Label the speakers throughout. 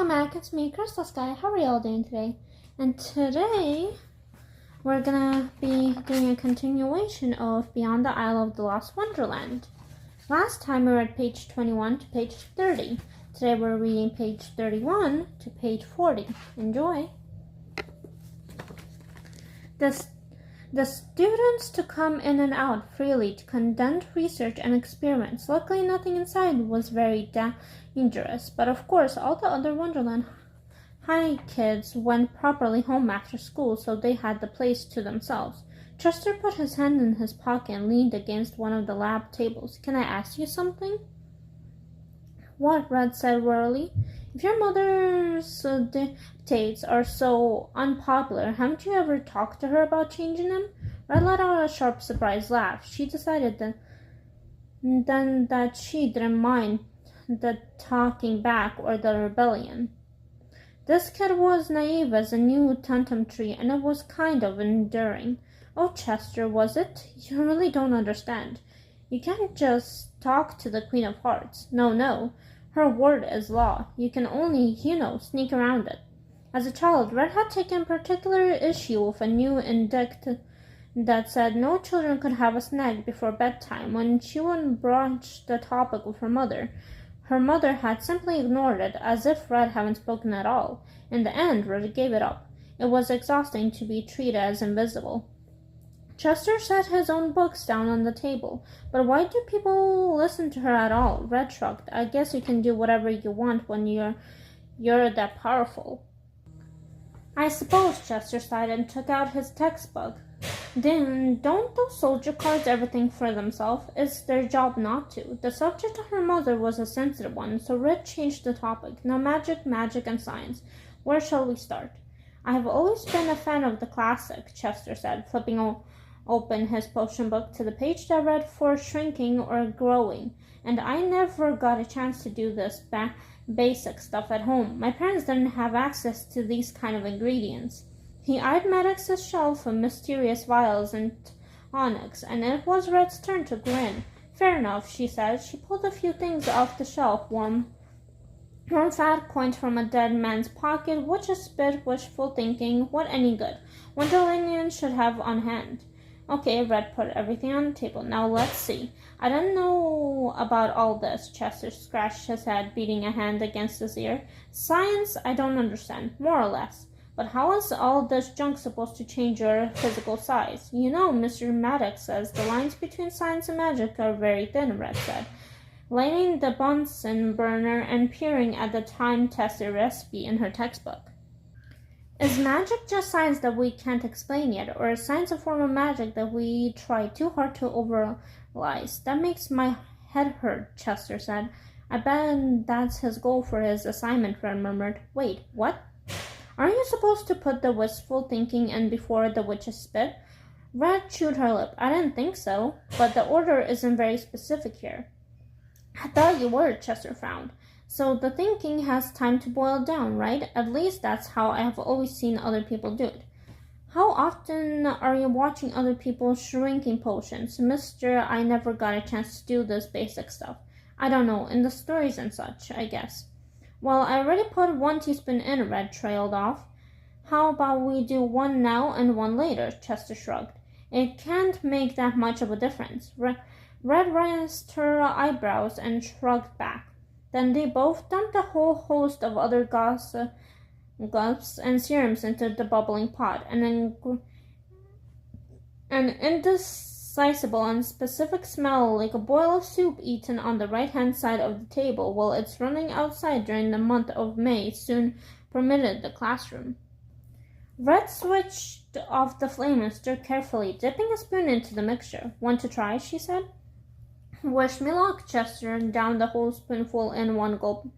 Speaker 1: welcome back. It's me, Crystal Sky. How are you all doing today? And today, we're gonna be doing a continuation of Beyond the Isle of the Lost Wonderland. Last time we read page 21 to page 30. Today we're reading page 31 to page 40. Enjoy! The students to come in and out freely to conduct research and experiments. Luckily, nothing inside was very dangerous, but of course, all the other Wonderland High kids went properly home after school, so they had the place to themselves. Chester put his hand in his pocket and leaned against one of the lab tables. "Can I ask you something?" "What?" Red said wearily. "If your mother's dictates are so unpopular, haven't you ever talked to her about changing them?" Red let out a sharp, surprised laugh. She decided then that she didn't mind the talking back or the rebellion. This kid was naive as a new tantum tree, and it was kind of endearing. "Oh, Chester, was it? You really don't understand. You can't just talk to the Queen of Hearts. No. Her word is law. You can only, sneak around it." As a child, Red had taken particular issue with a new edict that said no children could have a snack before bedtime. When she would broach the topic with her mother had simply ignored it, as if Red hadn't spoken at all. In the end, Red gave it up. It was exhausting to be treated as invisible. Chester set his own books down on the table. "But why do people listen to her at all?" Red shrugged. "I guess you can do whatever you want when you're that powerful." "I suppose," Chester sighed and took out his textbook. "Then don't those soldier cards ever think for themselves? It's their job not to." The subject of her mother was a sensitive one, so Red changed the topic. "Now magic, and science. Where shall we start?" "I have always been a fan of the classic," Chester said, flipping open his potion book to the page that read "for shrinking or growing, and I never got a chance to do this basic stuff at home. My parents didn't have access to these kind of ingredients." He eyed Maddox's shelf of mysterious vials and tonics, and it was Red's turn to grin. "Fair enough," she said. She pulled a few things off the shelf, one fat coin from a dead man's pocket, which is bit wishful thinking. What any good Wonderlandians should have on hand. "Okay," Red put everything on the table. "Now let's see. I don't know about all this." Chester scratched his head, beating a hand against his ear. "Science, I don't understand, more or less. But how is all this junk supposed to change your physical size?" Mr. Maddox says the lines between science and magic are very thin," Red said, lighting the Bunsen burner and peering at the time-tested recipe in her textbook. "Is magic just science that we can't explain yet, or is science a form of magic that we try too hard to overanalyze?" "That makes my head hurt," Chester said. "I bet that's his goal for his assignment," Red murmured. "Wait, what? Aren't you supposed to put the wistful thinking in before the witch's spit?" Red chewed her lip. "I didn't think so, but the order isn't very specific here." "I thought you were," Chester frowned. "So the thinking has time to boil down, right? At least that's how I have always seen other people do it." "How often are you watching other people shrinking potions?" "Mister, I never got a chance to do this basic stuff." "I don't know, in the stories and such, I guess." "Well, I already put 1 teaspoon in," Red trailed off. "How about we do 1 now and 1 later?" Chester shrugged. "It can't make that much of a difference." Red raised her eyebrows and shrugged back. Then they both dumped a whole host of other gulps and serums into the bubbling pot, and then an indecisible and specific smell like a boil of soup eaten on the right-hand side of the table while it's running outside during the month of May soon permitted the classroom. Red switched off the flame and stirred carefully, dipping a spoon into the mixture. "Want to try?" she said. "Wish me luck." Chester downed the whole spoonful in 1 gulp.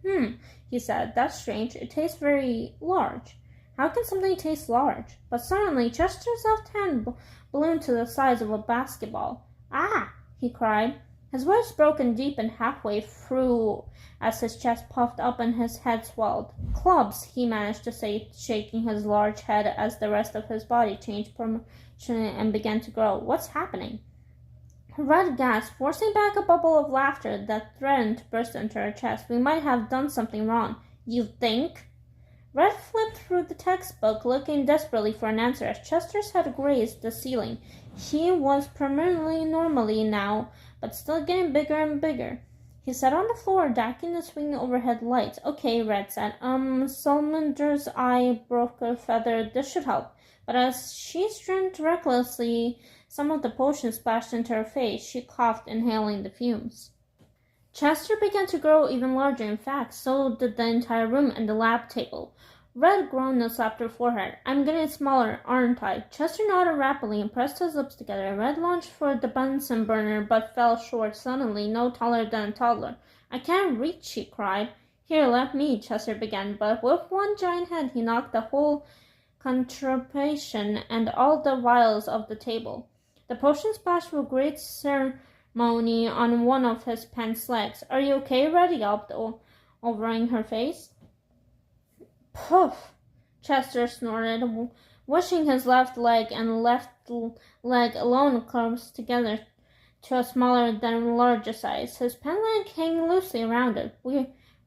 Speaker 1: He said. "That's strange. It tastes very large." "How can something taste large?" But suddenly Chester's left hand ballooned to the size of a basketball. "Ah!" he cried. His voice broke and deepened halfway through as his chest puffed up and his head swelled. "Clubs," he managed to say, shaking his large head as the rest of his body changed proportionally and began to grow. "What's happening?" Red gasped, forcing back a bubble of laughter that threatened to burst into her chest. "We might have done something wrong." "You think?" Red flipped through the textbook, looking desperately for an answer as Chester's head grazed the ceiling. He was permanently normally now, but still getting bigger and bigger. He sat on the floor, ducking the swinging overhead lights. Okay, Red said. Salandra's eye broke a feather. This should help. But as she strained recklessly, some of the potion splashed into her face. She coughed, inhaling the fumes. Chester began to grow even larger. In fact, so did the entire room and the lab table. Red groaned and slapped her forehead. I'm getting smaller, aren't I? Chester nodded rapidly and pressed his lips together. Red lunged for the Bunsen burner, but fell short suddenly, no taller than a toddler. I can't reach, she cried. Here, let me, Chester began, but with one giant hand he knocked the whole contraption and all the vials off the table. The potion splashed with great ceremony on one of his pants legs. Are you okay, Red? Yelped, overing her face. Poof! Chester snorted, wishing his left leg and left leg alone close together to a smaller than larger size. His pant leg hanging loosely around it.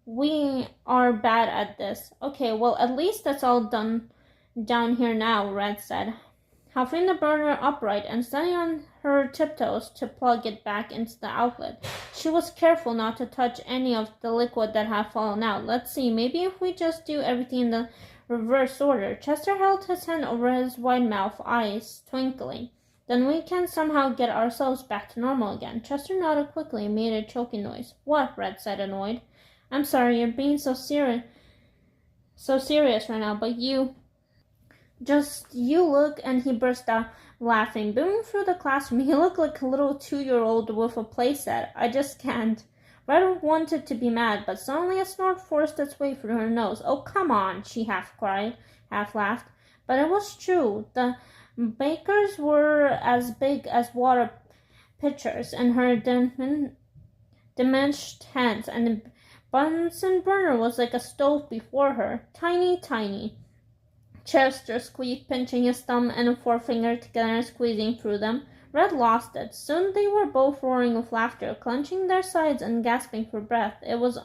Speaker 1: We are bad at this. Okay, well, at least that's all done down here now, Red said, holding the burner upright and standing on her tiptoes to plug it back into the outlet. She was careful not to touch any of the liquid that had fallen out. Let's see, maybe if we just do everything in the reverse order. Chester held his hand over his wide mouth, eyes twinkling. Then we can somehow get ourselves back to normal again. Chester nodded quickly and made a choking noise. What? Red said, annoyed. I'm sorry, you're being so serious right now, but you look, and he burst out laughing, booming through the classroom. He looked like a little 2-year-old with a playset. I just can't. Red wanted to be mad, but suddenly a snort forced its way through her nose. Oh, come on, she half cried, half laughed. But it was true. The bakers were as big as water pitchers in her diminished hands, and the Bunsen burner was like a stove before her. Tiny, tiny. Chester squeaked, pinching his thumb and forefinger together and squeezing through them. Red lost it. Soon they were both roaring with laughter, clenching their sides and gasping for breath. It was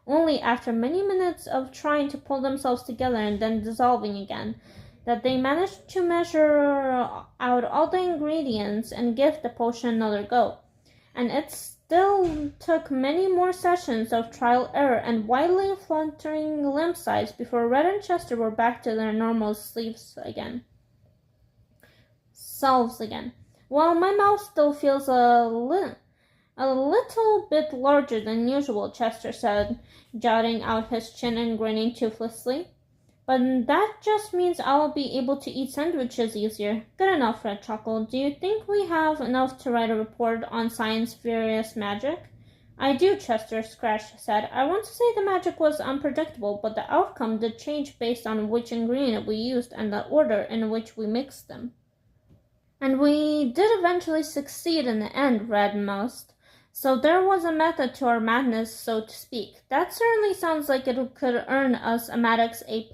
Speaker 1: only after many minutes of trying to pull themselves together and then dissolving again that they managed to measure out all the ingredients and give the potion another go. And it still took many more sessions of trial error and widely fluttering limb size before Red and Chester were back to their normal selves again. Well, my mouth still feels a little bit larger than usual, Chester said, jutting out his chin and grinning toothlessly. But that just means I'll be able to eat sandwiches easier. Good enough, Red chuckled. Do you think we have enough to write a report on science various magic? I do, Chester scratched his head. I want to say the magic was unpredictable, but the outcome did change based on which ingredient we used and the order in which we mixed them. And we did eventually succeed in the end, Red mouthed. So there was a method to our madness, so to speak. That certainly sounds like it could earn us a Maddox A+.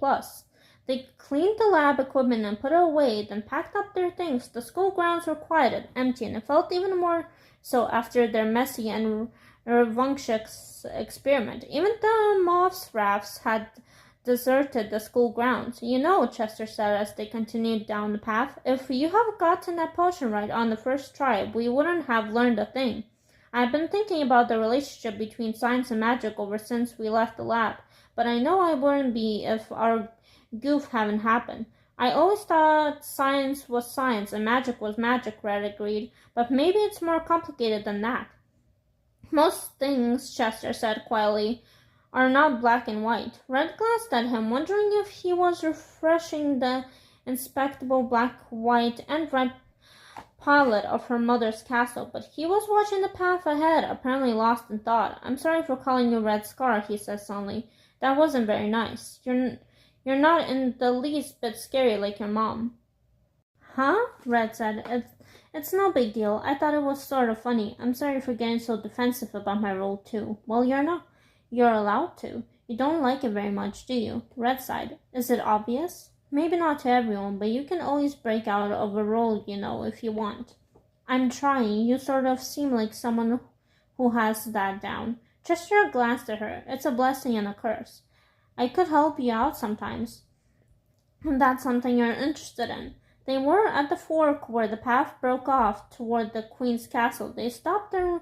Speaker 1: They cleaned the lab equipment and put it away, then packed up their things. The school grounds were quiet and empty, and it felt even more so after their messy and rambunctious experiment. Even the moths' rafts had deserted the school grounds. You know, Chester said as they continued down the path, if you had gotten that potion right on the first try, we wouldn't have learned a thing. I've been thinking about the relationship between science and magic ever since we left the lab, but I know I wouldn't be if our goof hadn't happened. I always thought science was science and magic was magic, Red agreed, but maybe it's more complicated than that. Most things, Chester said quietly, are not black and white. Red glanced at him, wondering if he was refreshing the inspectable black, white, and red pilot of her mother's castle, but he was watching the path ahead, apparently lost in thought. I'm sorry for calling you Red Scar, he said suddenly. That wasn't very nice. You're not in the least bit scary like your mom. Huh? Red said. It's no big deal. I thought it was sort of funny. I'm sorry for getting so defensive about my role, too. Well, you're not. You're allowed to. You don't like it very much, do you? Red sighed. Is it obvious? Maybe not to everyone, but you can always break out of a role, you know, if you want. I'm trying. You sort of seem like someone who has that down. Chester glanced at her. It's a blessing and a curse. I could help you out sometimes. And that's something you're interested in. They were at the fork where the path broke off toward the Queen's castle. They stopped and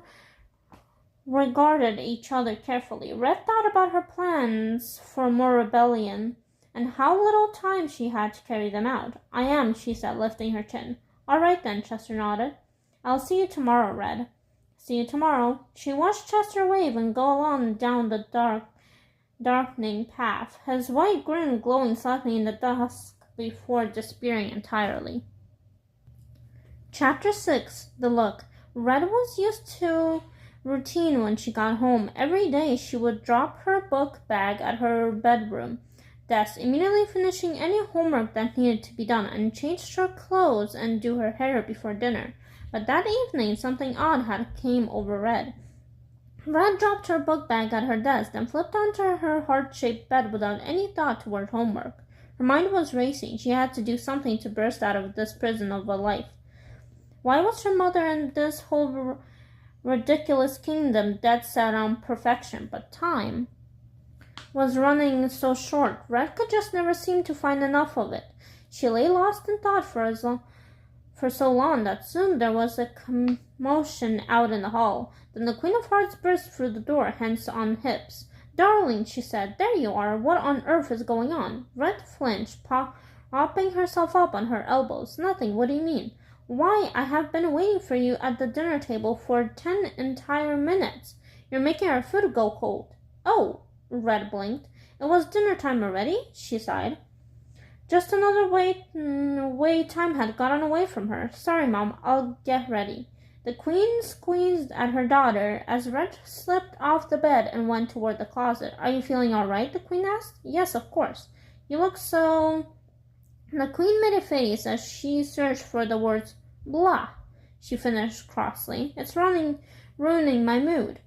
Speaker 1: regarded each other carefully. Red thought about her plans for more rebellion and how little time she had to carry them out. I am, she said, lifting her chin. All right then, Chester nodded. I'll see you tomorrow, Red. See you tomorrow. She watched Chester wave and go along down the darkening path, his white grin glowing slightly in the dusk before disappearing entirely. Chapter 6. The Look. Red was used to routine when she got home. Every day she would drop her book bag at her bedroom desk, immediately finishing any homework that needed to be done, and changed her clothes and do her hair before dinner. But that evening something odd had came over Red. Red dropped her book bag at her desk and flipped onto her heart-shaped bed without any thought toward homework. Her mind was racing. She had to do something to burst out of this prison of a life. Why was her mother in this whole ridiculous kingdom dead set on perfection? But time was running so short. Red could just never seem to find enough of it. She lay lost in thought for so long that soon there was a commotion out in the hall. Then the Queen of Hearts burst through the door, hands on hips. Darling, she said, there you are. What on earth is going on? Red flinched, propping herself up on her elbows. Nothing. What do you mean? Why, I have been waiting for you at the dinner table for 10 entire minutes. You're making our food go cold. Oh, Red blinked. It was dinner time already, she sighed. Just another way time had gotten away from her. Sorry, Mom, I'll get ready. The Queen squeezed at her daughter as Red slipped off the bed and went toward the closet. Are you feeling all right? The Queen asked. Yes, of course. You look so... The Queen made a face as she searched for the words. Blah, she finished crossly. It's ruining my mood.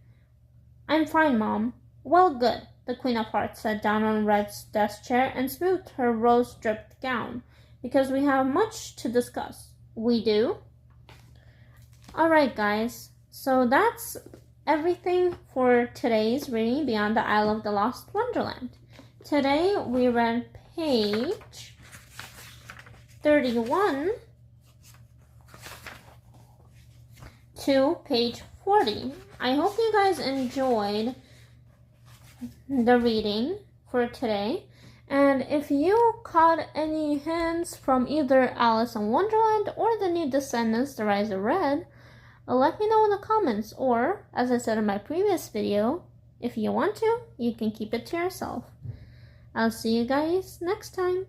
Speaker 1: I'm fine, Mom. Well, good. The Queen of Hearts sat down on Red's desk chair and smoothed her rose-dripped gown. Because we have much to discuss. We do? Alright, guys. So that's everything for today's reading Beyond the Isle of the Lost Wonderland. Today we read page 31 to page 40. I hope you guys enjoyed the reading for today, and if you caught any hints from either Alice in Wonderland or the New Descendants, The Rise of Red, let me know in the comments, or as I said in my previous video, if you want to, you can keep it to yourself. I'll see you guys next time.